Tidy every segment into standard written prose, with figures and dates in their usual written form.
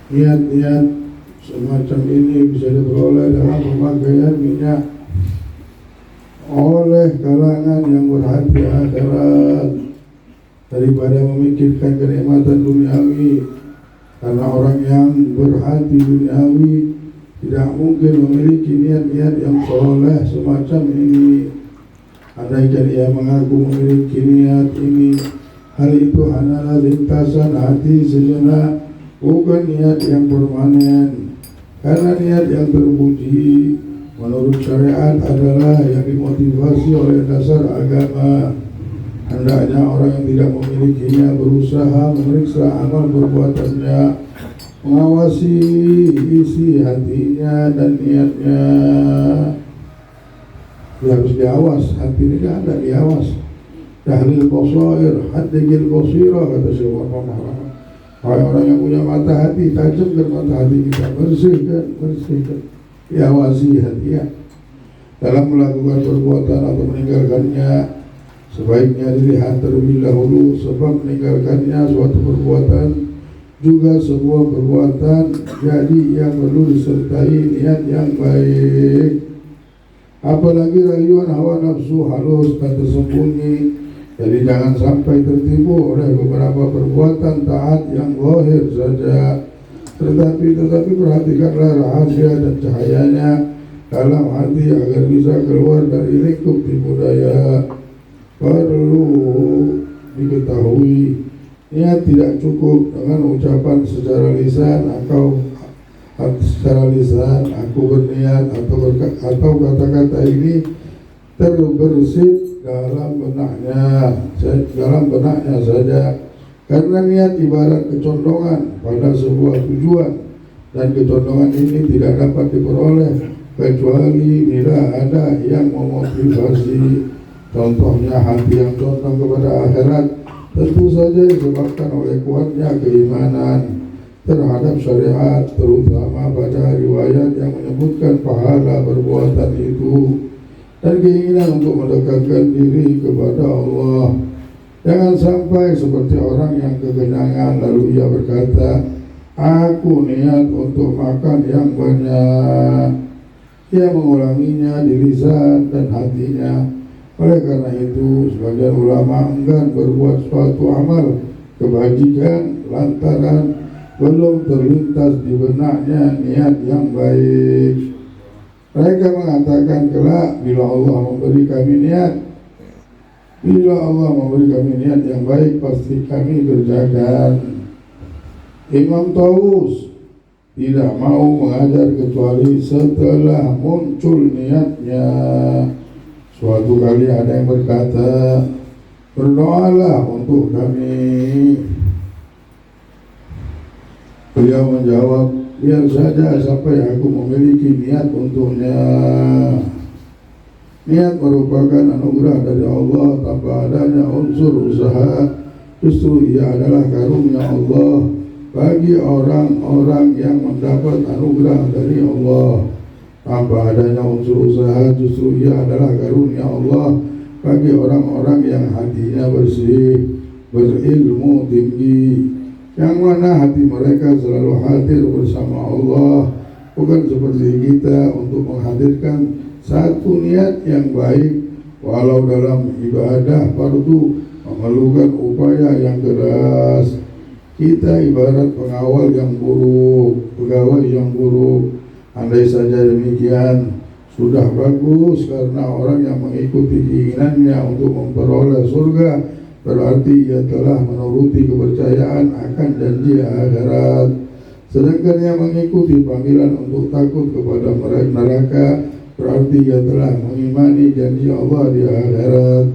niat-niat semacam ini bisa diperoleh dalam pemakaian minyak oleh kalangan yang berhati akhirat daripada memikirkan kenikmatan duniawi. Karena orang yang berhati duniawi tidak mungkin memiliki niat-niat yang soleh semacam ini. Andaikan ia mengaku memiliki niat ini, hal itu hanyalah lintasan hati sejenak, bukan niat yang permanen. Karena niat yang terpuji menurut syariat adalah yang dimotivasi oleh dasar agama. Hendaknya orang yang tidak memilikinya berusaha memeriksa amal perbuatannya, mengawasi isi hatinya dan niatnya. Dia harus diawas, hati ini kan ada diawas. Tahlil basair, haddil basirah, kata Syekh Muhammad. Orang yang punya mata hati, tajamkan mata hati kita, bersihkan, diawasi hatinya. Dalam melakukan perbuatan atau meninggalkannya, sebaiknya dilihat terlebih dahulu, sebab meninggalkannya suatu perbuatan juga sebuah perbuatan, jadi yang perlu disertai niat yang baik. Apalagi rayuan hawa nafsu halus dan tersembunyi. Jadi jangan sampai tertipu oleh beberapa perbuatan taat yang zahir saja. Tetapi perhatikanlah rahasia dan cahayanya dalam hati agar bisa keluar dari lingkup tipu daya. Perlu diketahui, niat tidak cukup dengan ucapan secara lisan aku berniat atau kata-kata ini terbersit dalam benaknya saja. Karena niat ibarat kecondongan pada sebuah tujuan, dan kecondongan ini tidak dapat diperoleh kecuali bila ada yang memotivasi. Contohnya hati yang condong kepada akhirat tentu saja disebabkan oleh kuatnya keimanan terhadap syariat, terutama pada riwayat yang menyebutkan pahala perbuatan itu, dan keinginan untuk mendekatkan diri kepada Allah. Jangan sampai seperti orang yang kekenyangan lalu ia berkata, aku niat untuk makan yang banyak. Ia mengulanginya di lisan dan hatinya. Oleh karena itu, sebagian ulama enggan berbuat suatu amal kebajikan lantaran belum terlintas di benaknya niat yang baik. Mereka mengatakan kelak bila Allah memberi kami niat yang baik, pasti kami kerjakan. Imam Tawus tidak mau mengajar kecuali setelah muncul niatnya. Suatu kali ada yang berkata, berdoalah untuk kami. Beliau menjawab, biar saja sampai aku memiliki niat untuknya. Niat merupakan anugerah dari Allah tanpa adanya unsur usaha. Justru ia adalah karunia Allah bagi orang-orang yang mendapat anugerah dari Allah. Tanpa adanya unsur usaha, justru ia adalah karunia Allah bagi orang-orang yang hatinya bersih, berilmu tinggi, yang mana hati mereka selalu hadir bersama Allah. Bukan seperti kita untuk menghadirkan satu niat yang baik, walau dalam ibadah fardu memerlukan upaya yang keras. Kita ibarat pegawai yang buruk. Andai saja demikian, sudah bagus, karena orang yang mengikuti keinginannya untuk memperoleh surga berarti ia telah menuruti kepercayaan akan janji akhirat. Sedangkan yang mengikuti panggilan untuk takut kepada neraka berarti ia telah mengimani janji Allah di akhirat.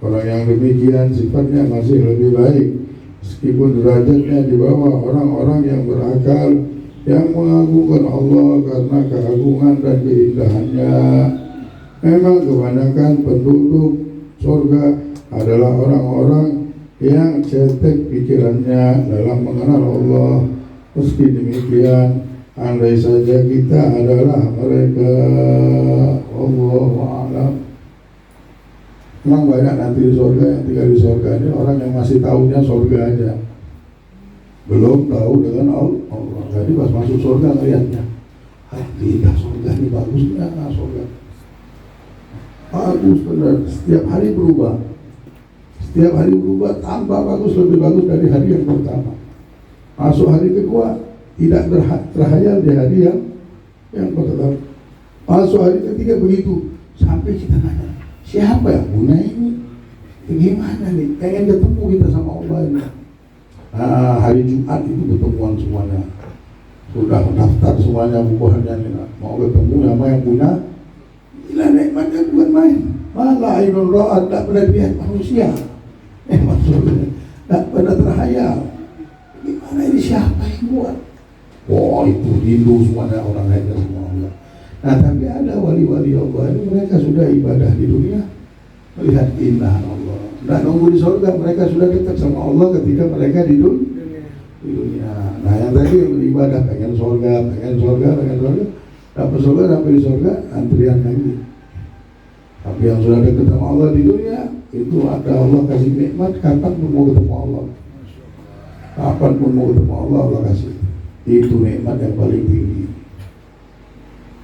Orang yang demikian sifatnya masih lebih baik, meskipun derajatnya di bawah orang-orang yang berakal, yang mengagungkan Allah karena keagungan dan keindahannya. Memang kebanyakan penduduk surga adalah orang-orang yang cetek pikirannya dalam mengenal Allah. Meski demikian, andai saja kita adalah mereka, Allahu a'lam. Memang banyak nanti di surga, yang tinggal di surga ini orang yang masih tahunya surga aja, belum tahu dengan Allah. Jadi Nanti pas masuk surga ngeliatnya, indah surga ini, bagusnya surga. Bagus benar, setiap hari berubah. Setiap hari berubah, tambah bagus, lebih bagus dari hari yang pertama. Masuk hari kedua, tidak terhayal di hari yang pertama. Masuk hari ketiga begitu, sampai kita nanya, siapa yang punya ini? Bagaimana nih? Pengen ketemu kita sama Allah ini. Nah, hari Jumat itu ketemuan semuanya. Sudah mendaftar semuanya buahnya nih. Mau ketemu sama yang punya. Gila, nikmatnya bukan main. Malah ainul ra'at, tak pernah lihat manusia. Maksudnya tak pernah terhayal. Gimana ini, siapa yang buat? Oh, itu rindu semuanya orang lain semua Allah. Nah, tapi ada wali-wali Allah ini, mereka sudah ibadah di dunia, melihat indah Allah. Tidak nunggu di surga, mereka sudah dekat sama Allah ketika mereka di dunia. Nah, yang tadi yang beribadah pengen surga, dapat surga, sampai di surga antrian lagi. Tapi yang sudah dekat sama Allah di dunia, itu ada Allah kasih nikmat, kapan pun mau ketemu Allah. Kapan pun mau ketemu Allah, Allah kasih. Itu nikmat yang paling tinggi.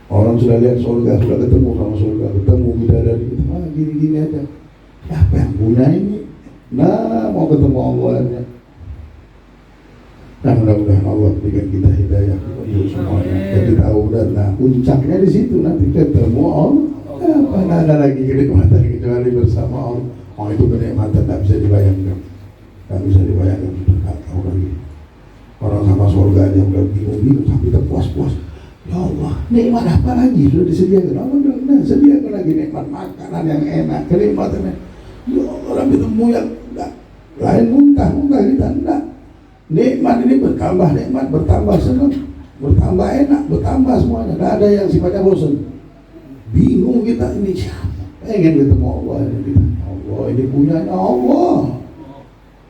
Orang sudah lihat surga, sudah ketemu sama surga, ketemu bidadari, gini-gini aja. Siapa yang punya ini? Nah, mau ketemu Allah aja. Nah, mudah-mudahan Allah berikan kita hidayah untuk semuanya. Jadi tahu dan nah, puncaknya di situ nanti ketemu Allah. Apa ada lagi kenikmatan kecuali bersama Allah. Oh, itu kenikmatan tak bisa dibayangkan. Tak bisa dibayangkan, sudah tak tahu lagi. Orang sama surga aja udah bingung-bingung tapi terpuas-puas. Ya Allah, nikmat apa lagi sudah disediakan? Allah bilang, nah, sediakan lagi nikmat makanan yang enak, kenikmatannya. Ya Allah, orang ketemu yang enggak, lain muntah kita enggak. Nikmat ini bertambah nikmat, bertambah senang, bertambah enak, bertambah semuanya. Enggak ada yang sifatnya bosan. Bingung kita, ini siapa? Pengen ketemu Allah ini. Allah ini punyanya Allah.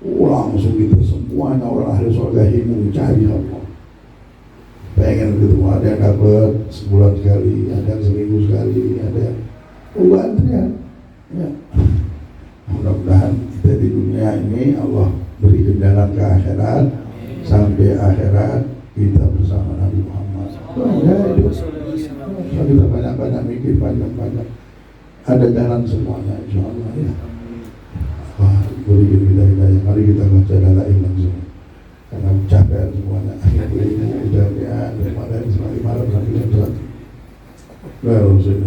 Langsung kita semuanya orang ahli surga ini mencari Allah. Pengen ketemu, ada yang dapat sebulan sekali, ada yang seminggu sekali, ada yang antrian. Ya. Mudah-mudahan kita di dunia ini Allah beri jalan ke akhirat, sampai akhirat kita bersama Nabi Muhammad. Kita banyak-banyak mikir, banyak-banyak. Ada jalan semuanya, insya Allah ya. Wah, beri kita hidayah. Mari kita baca dalail langsung. Karena capek semuanya. Ini udah daripada semakin malam sampai jam 1. Lalu saya